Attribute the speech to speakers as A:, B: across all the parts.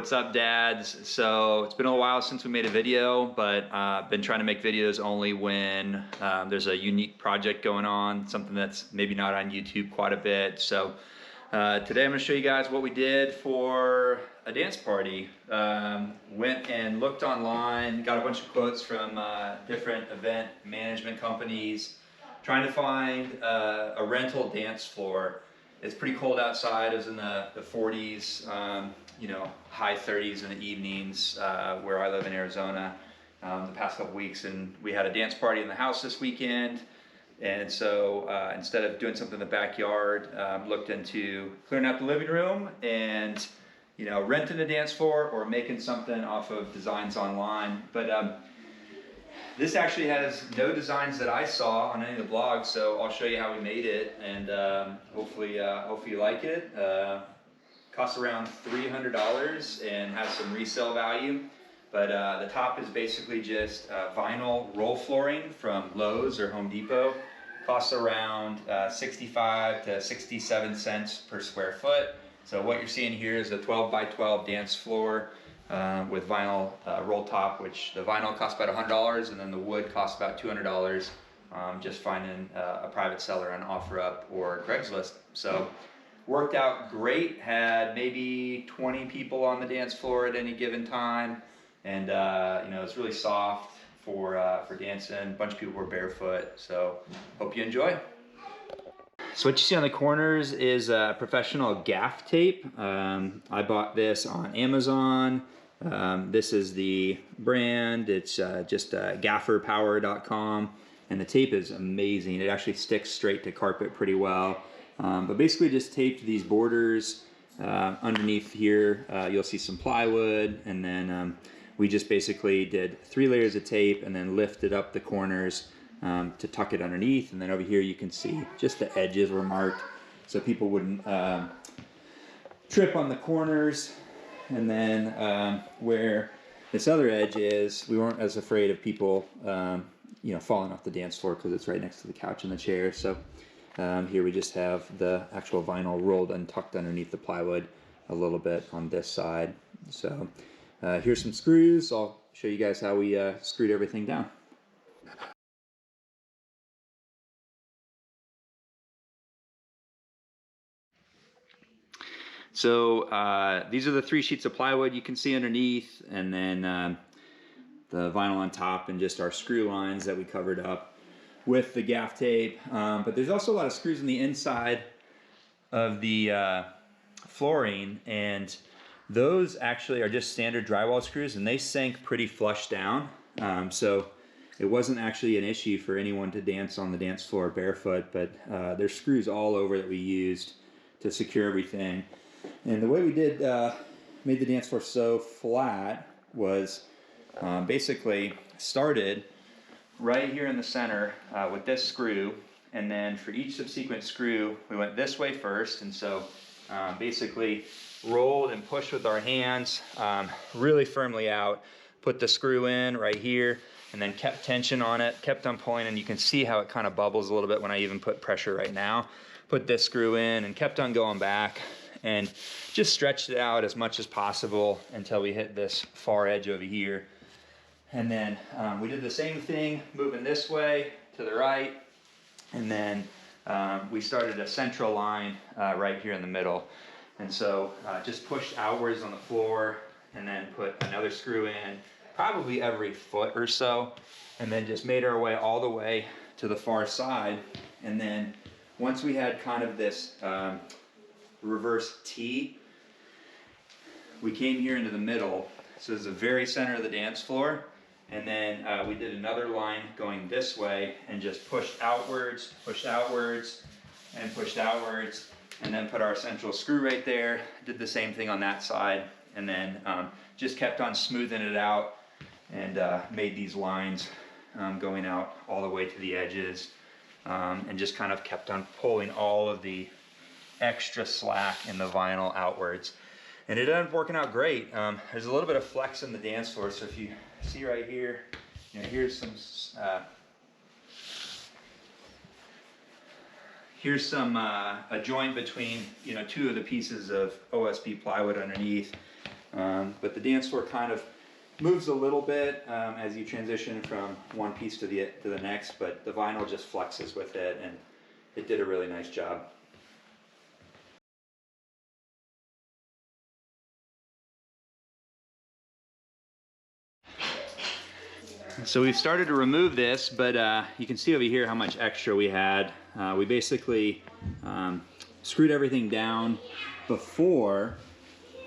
A: What's up, dads? So it's been a while since we made a video, but I've been trying to make videos only when there's a unique project going on, something that's maybe not on YouTube quite a bit. So today I'm going to show you guys what we did for a dance party. Went and looked online, got a bunch of quotes from different event management companies, trying to find a rental dance floor. It's pretty cold outside. It was in the 40s, you know, high 30s in the evenings where I live in Arizona the past couple weeks. And we had a dance party in the house this weekend. And so instead of doing something in the backyard, looked into clearing out the living room and, you know, renting a dance floor or making something off of designs online. But this actually has no designs that I saw on any of the blogs, so I'll show you how we made it, and hopefully you like it. Costs around $300 and has some resale value, but the top is basically just vinyl roll flooring from Lowe's or Home Depot. Costs around 65 to 67 cents per square foot. So what you're seeing here is a 12 by 12 dance floor with vinyl roll top, which the vinyl costs about $100 and then the wood costs about $200, just finding a private seller on OfferUp or Craigslist. So worked out great, had maybe 20 people on the dance floor at any given time, and you know, it's really soft for dancing. A bunch of people were barefoot, so hope you enjoy. So what you see on the corners is professional gaff tape. I bought this on Amazon. This is the brand. It's just gafferpower.com, and the tape is amazing. It actually sticks straight to carpet pretty well. But basically just taped these borders underneath here. You'll see some plywood, and then we just basically did 3 layers of tape and then lifted up the corners to tuck it underneath. And then over here you can see just the edges were marked so people wouldn't trip on the corners. And then where this other edge is, we weren't as afraid of people you know, falling off the dance floor because it's right next to the couch and the chair. So here we just have the actual vinyl rolled and tucked underneath the plywood a little bit on this side. So here's some screws. I'll show you guys how we screwed everything down. So these are the 3 sheets of plywood you can see underneath, and then the vinyl on top, and just our screw lines that we covered up with the gaff tape. But there's also a lot of screws on the inside of the flooring, and those actually are just standard drywall screws, and they sank pretty flush down. So it wasn't actually an issue for anyone to dance on the dance floor barefoot, but there's screws all over that we used to secure everything. And the way we did made the dance floor so flat was basically started right here in the center with this screw, and then for each subsequent screw we went this way first, and so basically rolled and pushed with our hands really firmly out, put the screw in right here, and then kept tension on it, kept on pulling, and you can see how it kind of bubbles a little bit when I even put pressure right now. Put this screw in and kept on going back, and just stretched it out as much as possible until we hit this far edge over here. And then we did the same thing, moving this way to the right, and then we started a central line right here in the middle. And so just pushed outwards on the floor, and then put another screw in, probably every foot or so, and then just made our way all the way to the far side. And then once we had kind of this reverse T, we came here into the middle. So this is the very center of the dance floor. And then we did another line going this way and just pushed outwards, and pushed outwards, and then put our central screw right there. Did the same thing on that side, and then just kept on smoothing it out, and made these lines going out all the way to the edges, and just kind of kept on pulling all of the extra slack in the vinyl outwards. And it ended up working out great. There's a little bit of flex in the dance floor, so if you see right here, you know, here's a joint between, you know, 2 of the pieces of OSB plywood underneath. But the dance floor kind of moves a little bit as you transition from one piece to the next, but the vinyl just flexes with it, and it did a really nice job. So we've started to remove this, but you can see over here how much extra we had. We basically screwed everything down before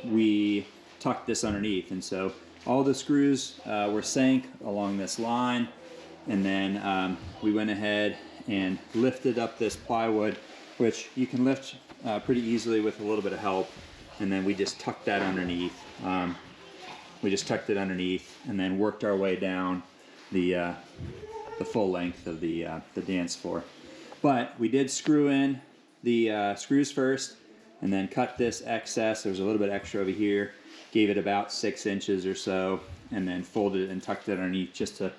A: we tucked this underneath, and so all the screws were sank along this line, and then we went ahead and lifted up this plywood, which you can lift pretty easily with a little bit of help, and then we just tucked that underneath. We just tucked it underneath and then worked our way down the full length of the dance floor. But we did screw in the screws first, and then cut this excess. There was a little bit extra over here, gave it about 6 inches or so, and then folded it and tucked it underneath just to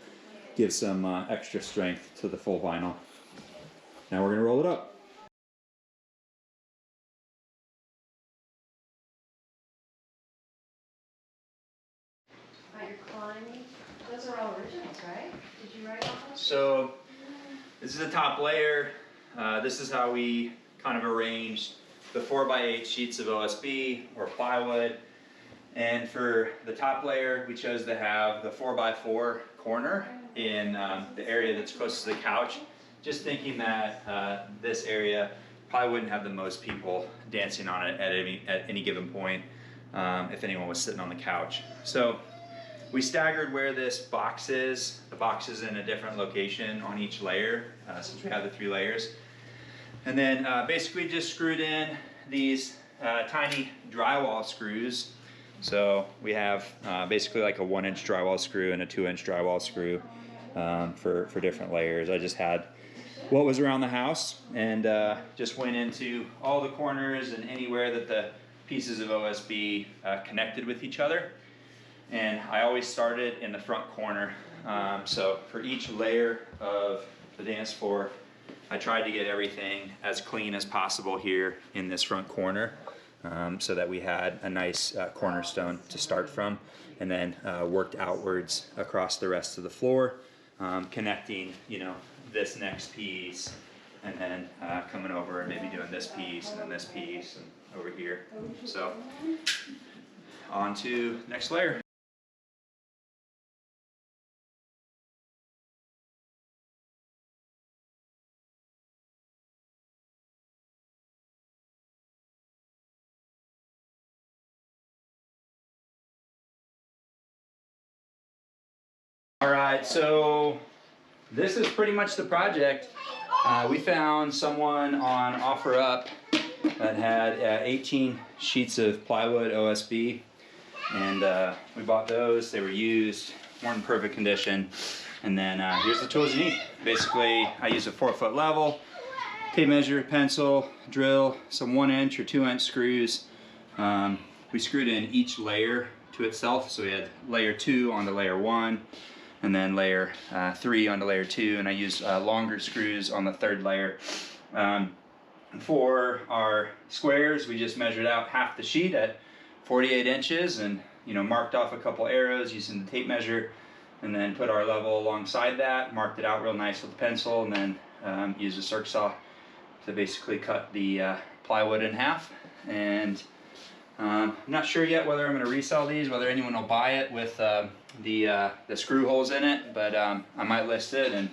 A: give some extra strength to the full vinyl. Now we're gonna roll it up.
B: You're climbing. Those are all originals, right? Did you write all those?
A: So this is the top layer. This is how we kind of arranged the 4x8 sheets of OSB or plywood. And for the top layer, we chose to have the 4x4 corner in the area that's closest to the couch, just thinking that this area probably wouldn't have the most people dancing on it at any given point if anyone was sitting on the couch. So we staggered where this box is. The box is in a different location on each layer since we have the 3 layers. And then basically just screwed in these tiny drywall screws. So we have basically like a 1-inch drywall screw and a 2-inch drywall screw for different layers. I just had what was around the house and just went into all the corners and anywhere that the pieces of OSB connected with each other. And I always started in the front corner. So for each layer of the dance floor, I tried to get everything as clean as possible here in this front corner, so that we had a nice cornerstone to start from, and then worked outwards across the rest of the floor, connecting, you know, this next piece, and then coming over and maybe doing this piece and then this piece and over here. So on to next layer. All right, so this is pretty much the project. We found someone on OfferUp that had 18 sheets of plywood OSB, and we bought those. They were used, weren't in perfect condition. And then here's the tools you need. Basically, I use a 4-foot level, tape measure, pencil, drill, some 1-inch or 2-inch screws. We screwed in each layer to itself, so we had layer 2 onto layer 1, and then layer 3 onto layer 2, and I used longer screws on the 3rd layer. For our squares, we just measured out half the sheet at 48 inches and, you know, marked off a couple arrows using the tape measure, and then put our level alongside that, marked it out real nice with the pencil, and then used a circ saw to basically cut the plywood in half. And I'm not sure yet whether I'm going to resell these, whether anyone will buy it with the screw holes in it, but I might list it and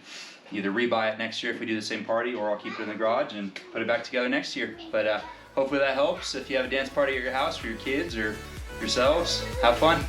A: either rebuy it next year if we do the same party, or I'll keep it in the garage and put it back together next year. But hopefully that helps. If you have a dance party at your house for your kids or yourselves, have fun.